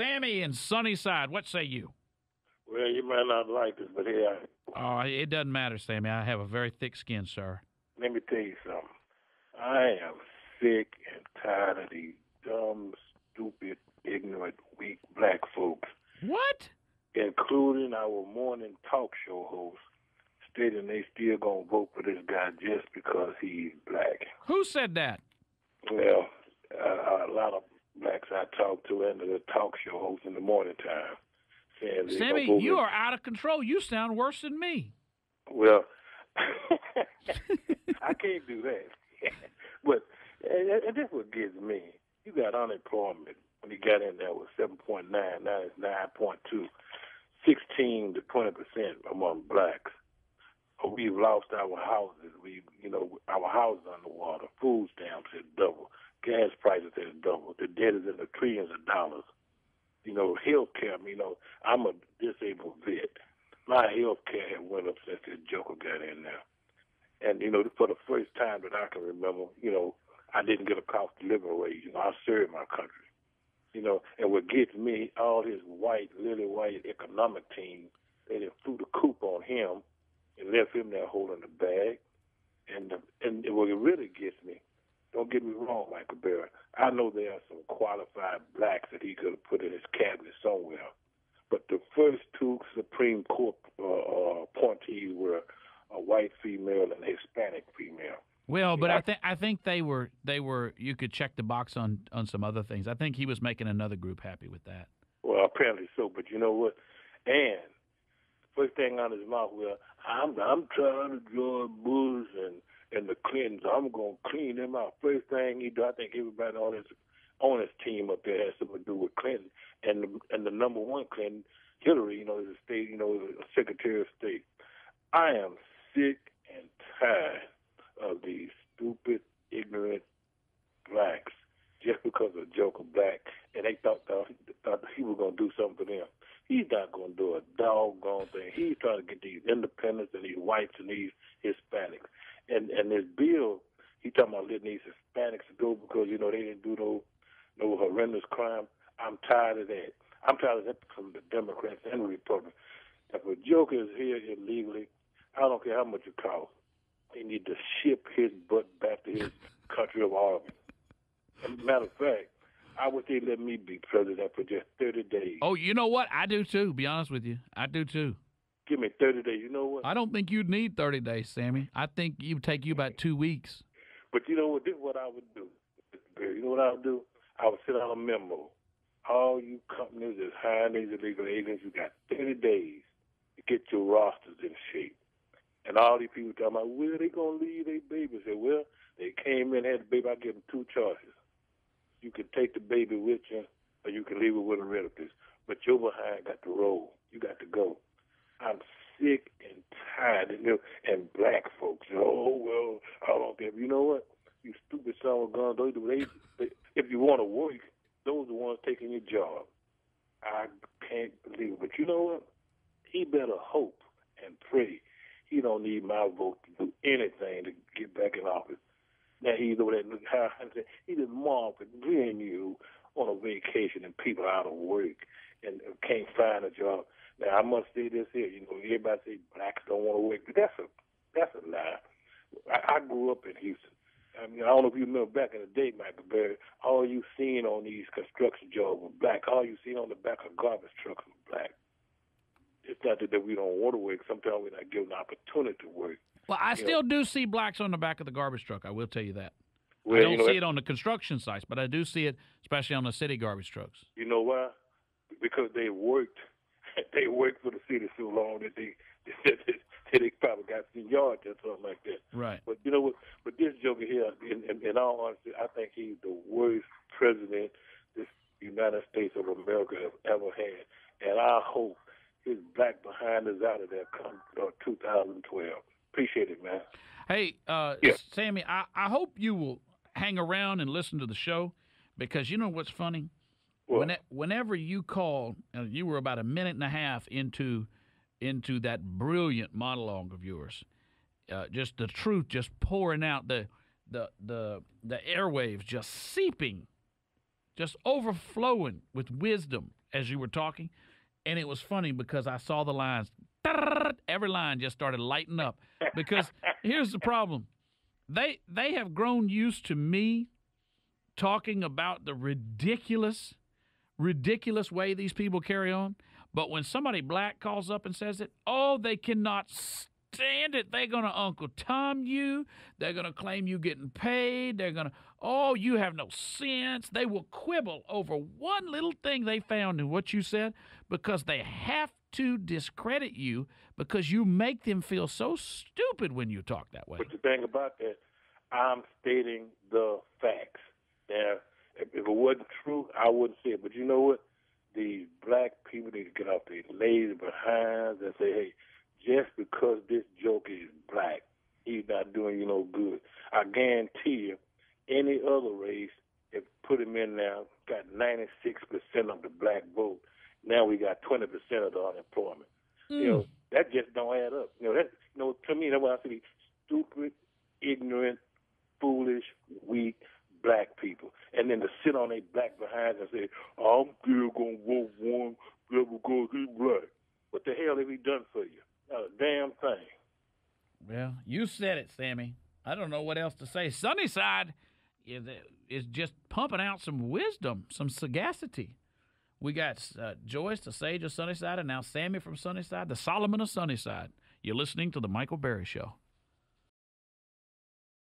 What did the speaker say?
Sammy in Sunnyside, what say you? Well, you might not like this, but here, Oh, it doesn't matter, Sammy. I have a very thick skin, sir. let me tell you something. I am sick and tired of these dumb, stupid, ignorant, weak black folks, What? including our morning talk show host, stating they still gonna vote for this guy just because he's black. Who said that? Well, a lot of blacks I talk to and the talk show host in the morning time saying they Sammy, gonna vote you for- are out of control. You sound worse than me. Well, I can't do that. But and this what gets me. You got unemployment when you got in there with 7.9, now it's 9.2, 16 to 20% among blacks. We've lost our houses. Our houses underwater. Food stamps has doubled. Gas prices has doubled. The debt is in the trillions of dollars. Health care. I'm a disabled vet. My health care had went up since this joker got in there. And, for the first time that I can remember, I didn't get a cost of living wage. I served my country. And what gets me, all his lily white economic team, they done threw the coop on him and left him there holding the bag. And what it really gets me, don't get me wrong, Michael Barrett, I know there are some qualified blacks that he could have put in his cabinet somewhere. But the first two Supreme Court appointees were a white female and a Hispanic female. Well, but I think they were. You could check the box on some other things. I think he was making another group happy with that. Well, apparently so. But you know what? And first thing out of his mouth, well, I'm trying to join Bush and the Clintons. I'm gonna clean them out. First thing he do, I think everybody on his team up there has something to do with Clinton and the number one Clinton, Hillary. Is a state, Secretary of State. I am sick and tired of these stupid, ignorant blacks just because of Joker Black, and they thought he was going to do something for them. He's not going to do a doggone thing. He's trying to get these independents and these whites and these Hispanics. And this bill, he talking about letting these Hispanics go because, they didn't do no horrendous crime. I'm tired of that. I'm tired of that from the Democrats and the Republicans. If a Joker is here illegally, I don't care how much it costs. They need to ship his butt back to his country of origin. As a matter of fact, I wish they let me be president for just 30 days. Oh, you know what? I do too, be honest with you. I do too. Give me 30 days. You know what? I don't think you'd need 30 days, Sammy. I think it would take you about 2 weeks. But you know what? This is what I would do. You know what I would do? I would send out a memo. All you companies that's hiring these illegal aliens, you got 30 days to get your rosters in shape. And all these people talking about, where they going to leave their babies? I said, well, they came in, had the baby. I give them two choices. You can take the baby with you, or you can leave it with a relative. But your behind got to roll. You got to go. I'm sick and tired, and black folks. Oh, well, I don't care. You know what? You stupid son of a gun. If you want to work, those are the ones taking your job. I can't believe it. But you know what? He better hope and pray he don't need my vote to do anything to get back in office. Now he's over there looking high and saying, he just market bring you on a vacation and people out of work and can't find a job. Now I must say this here, everybody say blacks don't want to work, but that's a lie. I grew up in Houston. I don't know if you remember back in the day, Michael Berry, all you seen on these construction jobs were black. All you seen on the back of garbage trucks were black. It's not that we don't want to work. Sometimes we're not given the opportunity to work. Well, I still do see blacks on the back of the garbage truck. I will tell you that. Well, I don't see it on the construction sites, but I do see it, especially on the city garbage trucks. You know why? Because they worked. They worked for the city so long that they probably got seniority or something like that. Right. But you know what? But this joker here, in all honesty, I think he's the worst president this United States of America has ever had. And I hope his black behind is out of there come 2012. Appreciate it, man. Hey, Sammy, I hope you will hang around and listen to the show because you know what's funny? What? Whenever you called, you were about a minute and a half into that brilliant monologue of yours, just the truth just pouring out, the airwaves just seeping, just overflowing with wisdom as you were talking, and it was funny because I saw the lines. Every line just started lighting up because here's the problem. They have grown used to me talking about the ridiculous way these people carry on. But when somebody black calls up and says it, oh, they cannot stand it. They're going to Uncle Tom you. They're going to claim you getting paid. They're going to, oh, you have no sense. They will quibble over one little thing they found in what you said because they have to discredit you because you make them feel so stupid when you talk that way. But the thing about that, I'm stating the facts. Now, if it wasn't true, I wouldn't say it. But you know what? These black people need to get off their lazy behinds and say, hey, just because this joker is black, he's not doing you no good. I guarantee you, any other race, if put him in now, got 96% of the black vote. Now we got 20% of the unemployment. You know, that just don't add up. To me, that's why I say stupid, ignorant, foolish, weak black people. And then to sit on their black behinds and say, I'm still going to vote one because he's black. What the hell have he done for you? Not a damn thing. Well, you said it, Sammy. I don't know what else to say. Sunnyside is just pumping out some wisdom, some sagacity. We got Joyce, the sage of Sunnyside, and now Sammy from Sunnyside, the Solomon of Sunnyside. You're listening to The Michael Berry Show.